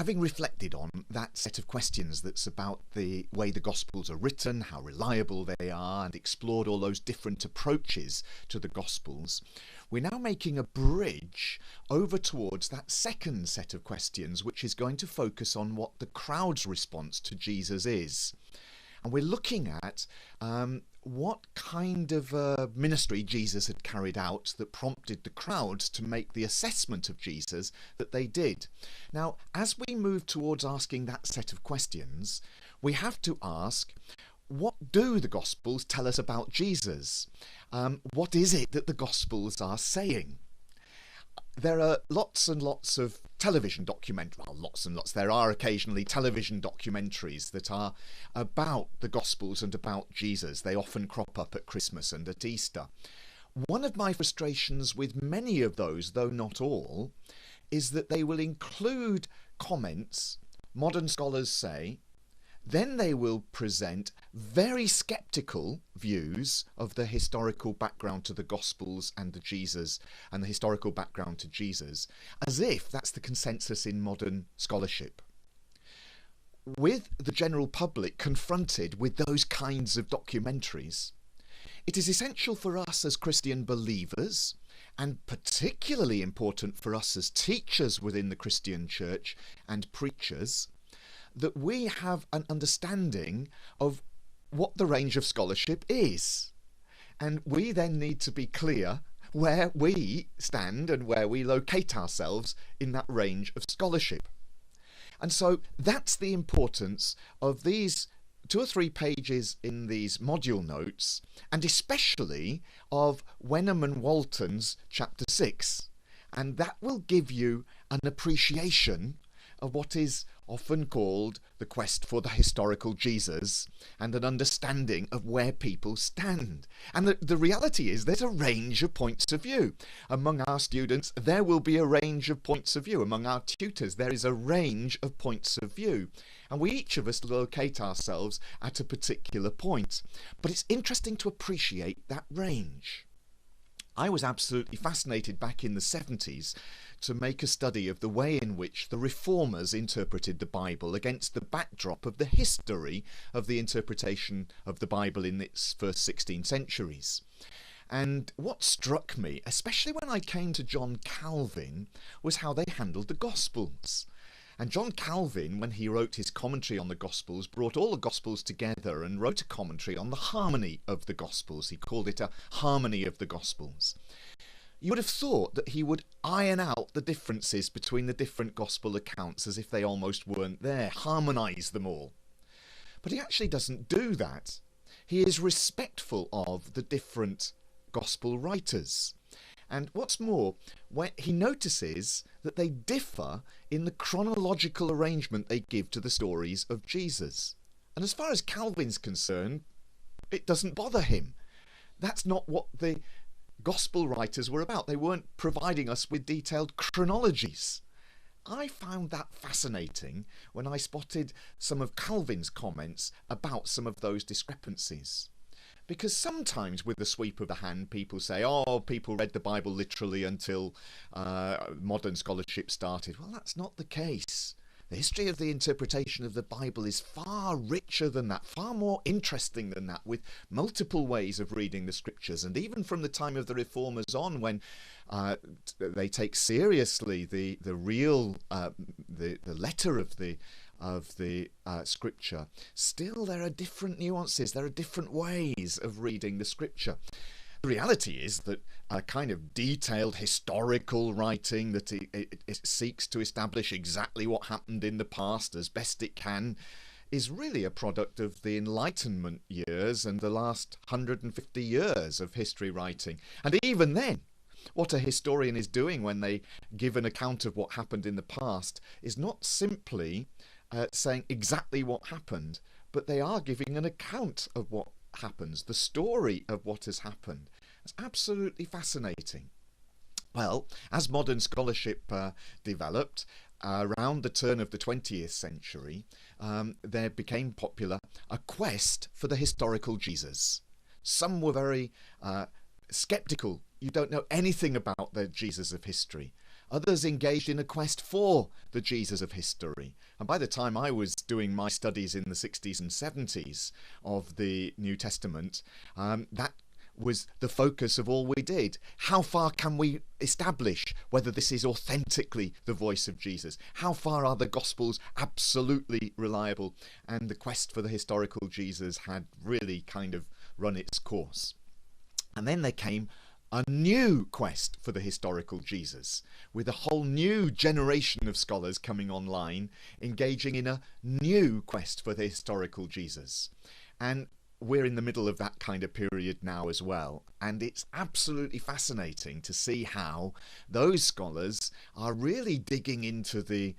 Having reflected on that set of questions that's about the way the Gospels are written, how reliable they are, and explored all those different approaches to the Gospels, we're now making a bridge over towards that second set of questions, which is going to focus on what the crowd's response to Jesus is. And we're looking at what kind of ministry Jesus had carried out that prompted the crowds to make the assessment of Jesus that they did. Now, as we move towards asking that set of questions, we have to ask, what do the Gospels tell us about Jesus? What is it that the Gospels are saying? There are lots and lots of television there are occasionally television documentaries that are about the Gospels and about Jesus. They often crop up at Christmas and at Easter. One of my frustrations with many of those, though not all, is that they will include comments, modern scholars say, then they will present very sceptical views of the historical background to the Gospels and the historical background to Jesus, as if that's the consensus in modern scholarship. With the general public confronted with those kinds of documentaries, it is essential for us as Christian believers, and particularly important for us as teachers within the Christian church and preachers, that we have an understanding of what the range of scholarship is. And we then need to be clear where we stand and where we locate ourselves in that range of scholarship. And so that's the importance of these 2 or 3 pages in these module notes, and especially of Wenham and Walton's chapter 6. And that will give you an appreciation of what is often called the quest for the historical Jesus, and an understanding of where people stand. And the reality is there's a range of points of view. Among our students, there will be a range of points of view. Among our tutors, there is a range of points of view. And we each of us locate ourselves at a particular point. But it's interesting to appreciate that range. I was absolutely fascinated back in the 70s to make a study of the way in which the Reformers interpreted the Bible against the backdrop of the history of the interpretation of the Bible in its first 16 centuries. And what struck me, especially when I came to John Calvin, was how they handled the Gospels. And John Calvin, when he wrote his commentary on the Gospels, brought all the Gospels together and wrote a commentary on the harmony of the Gospels. He called it a harmony of the Gospels. You would have thought that he would iron out the differences between the different Gospel accounts as if they almost weren't there, harmonise them all. But he actually doesn't do that. He is respectful of the different Gospel writers. And what's more, when he notices that they differ in the chronological arrangement they give to the stories of Jesus. And as far as Calvin's concerned, it doesn't bother him. That's not what the Gospel writers were about. They weren't providing us with detailed chronologies. I found that fascinating when I spotted some of Calvin's comments about some of those discrepancies. Because sometimes with a sweep of the hand people say, oh, people read the Bible literally until modern scholarship started. Well, that's not the case. The history of the interpretation of the Bible is far richer than that, far more interesting than that, with multiple ways of reading the scriptures. And even from the time of the Reformers on, when they take seriously the letter of the scripture, still there are different nuances, there are different ways of reading the scripture. The reality is that a kind of detailed historical writing that it seeks to establish exactly what happened in the past as best it can is really a product of the Enlightenment years and the last 150 years of history writing. And even then, what a historian is doing when they give an account of what happened in the past is not simply saying exactly what happened, but they are giving an account of what happens, the story of what has happened. It's absolutely fascinating. Well, as modern scholarship developed around the turn of the 20th century, there became popular a quest for the historical Jesus. Some were very skeptical. You don't know anything about the Jesus of history. Others engaged in a quest for the Jesus of history. And by the time I was doing my studies in the 60s and 70s of the New Testament, that was the focus of all we did. How far can we establish whether this is authentically the voice of Jesus? How far are the Gospels absolutely reliable? And the quest for the historical Jesus had really kind of run its course. And then there came a new quest for the historical Jesus, with a whole new generation of scholars coming online, engaging in a new quest for the historical Jesus. And we're in the middle of that kind of period now as well, and it's absolutely fascinating to see how those scholars are really digging into the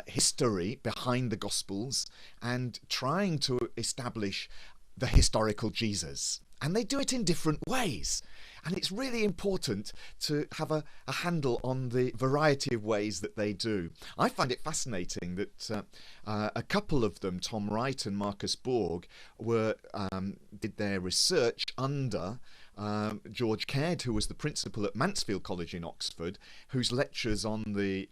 history behind the Gospels and trying to establish the historical Jesus. And they do it in different ways. And it's really important to have a handle on the variety of ways that they do. I find it fascinating that a couple of them, Tom Wright and Marcus Borg, did their research under George Caird, who was the principal at Mansfield College in Oxford, whose lectures on the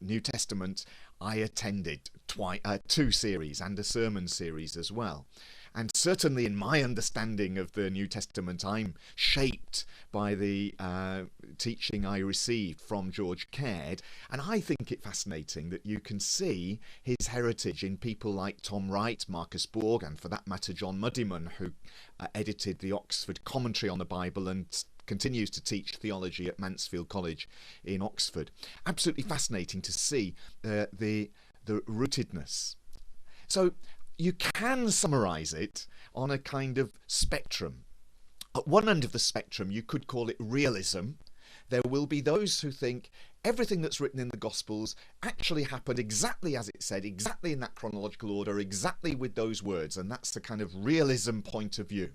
New Testament I attended 2 series and a sermon series as well. And certainly in my understanding of the New Testament, I'm shaped by the teaching I received from George Caird. And I think it fascinating that you can see his heritage in people like Tom Wright, Marcus Borg, and for that matter, John Muddiman, who edited the Oxford Commentary on the Bible and continues to teach theology at Mansfield College in Oxford. Absolutely fascinating to see the rootedness. So you can summarize it on a kind of spectrum. At one end of the spectrum, you could call it realism. There will be those who think everything that's written in the Gospels actually happened exactly as it said, exactly in that chronological order, exactly with those words, and that's the kind of realism point of view.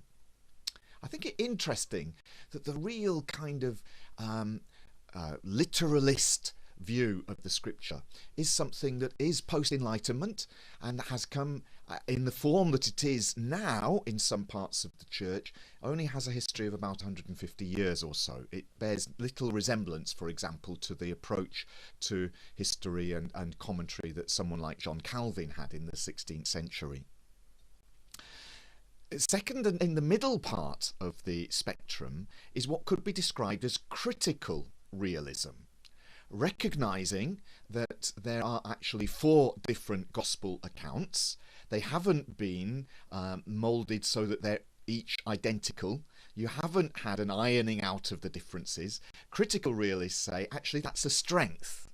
I think it interesting that the real kind of literalist view of the scripture is something that is post-Enlightenment and has come in the form that it is now in some parts of the church, only has a history of about 150 years or so. It bears little resemblance, for example, to the approach to history and commentary that someone like John Calvin had in the 16th century. Second, and in the middle part of the spectrum, is what could be described as critical realism, recognizing that there are actually 4 different gospel accounts. They haven't been moulded so that they're each identical. You haven't had an ironing out of the differences. Critical realists say actually that's a strength,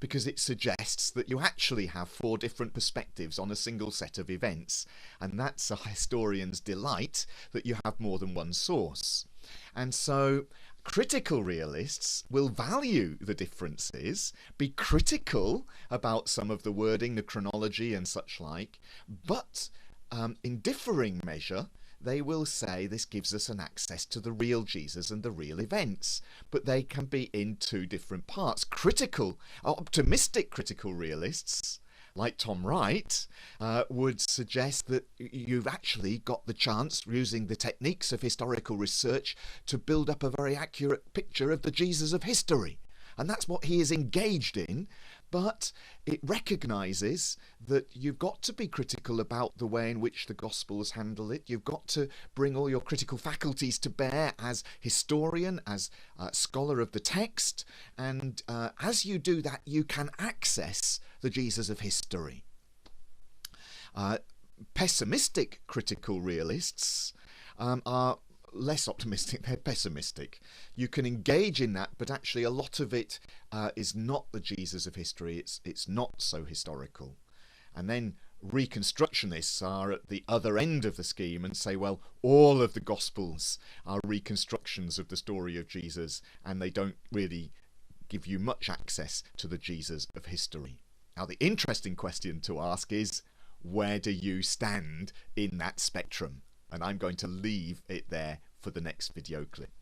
because it suggests that you actually have 4 different perspectives on a single set of events, and that's a historian's delight, that you have more than one source. And so critical realists will value the differences, be critical about some of the wording, the chronology and such like, but in differing measure they will say this gives us an access to the real Jesus and the real events, but they can be in 2 different parts. Optimistic critical realists like Tom Wright would suggest that you've actually got the chance, using the techniques of historical research, to build up a very accurate picture of the Jesus of history. And that's what he is engaged in, but it recognises that you've got to be critical about the way in which the Gospels handle it. You've got to bring all your critical faculties to bear as historian, as scholar of the text, and as you do that, you can access the Jesus of history. Pessimistic critical realists are less optimistic, they're pessimistic. You can engage in that, but actually a lot of it is not the Jesus of history, it's not so historical. And then reconstructionists are at the other end of the scheme and say, well, all of the Gospels are reconstructions of the story of Jesus, and they don't really give you much access to the Jesus of history. Now, the interesting question to ask is, where do you stand in that spectrum? And I'm going to leave it there for the next video clip.